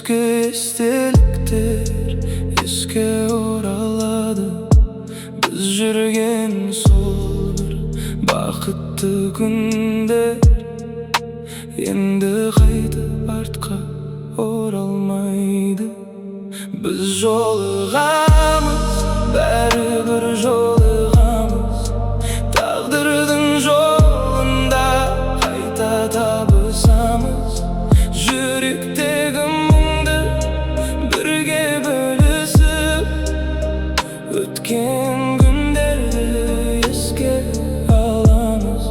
Ескі естеліктер еске оралады. Біз жүрген сол бір бақытты күндер енді қайтып артқа оралмайды. Біз жолығамыз, бәрібір жолығамыз. Тағдырдың жолында қайта табысамыз. Жүректегі мұңды бірге бөлісіп, өткен күндерді еске аламыз.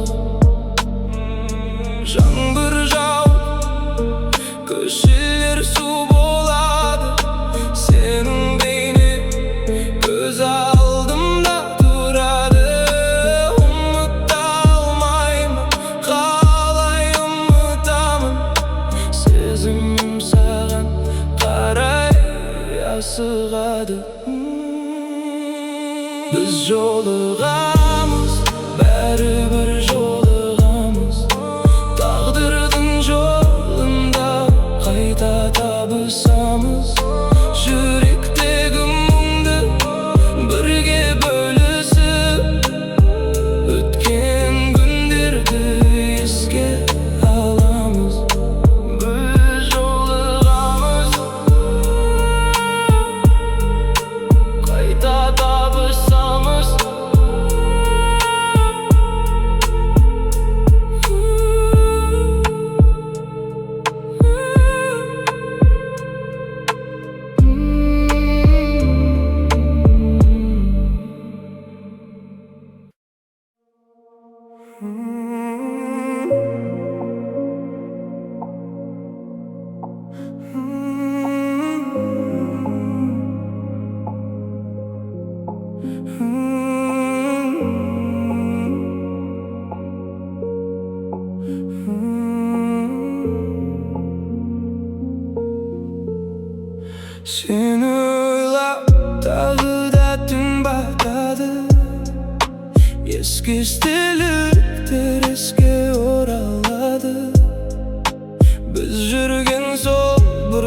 Жаңбыр жауып, көшелер су болады. Сенің бейне көз алдымда тұрады. Ұмыта алмаймын, қалай ұмытамын. Сезімім саған қарай асығады. Біз жолығамыз, бәрібір жолығамыз. Тағдырдың жолында қайта табысамыз. Жүректегі мұңды бірге бөлісіп, өткен күндерді еске аламыз. Біз жолығамыз, қайта табысамыз. Сені ойлап тағы да түн батады. Ескі естеліктер еске оралады. Біз жүрген сол бір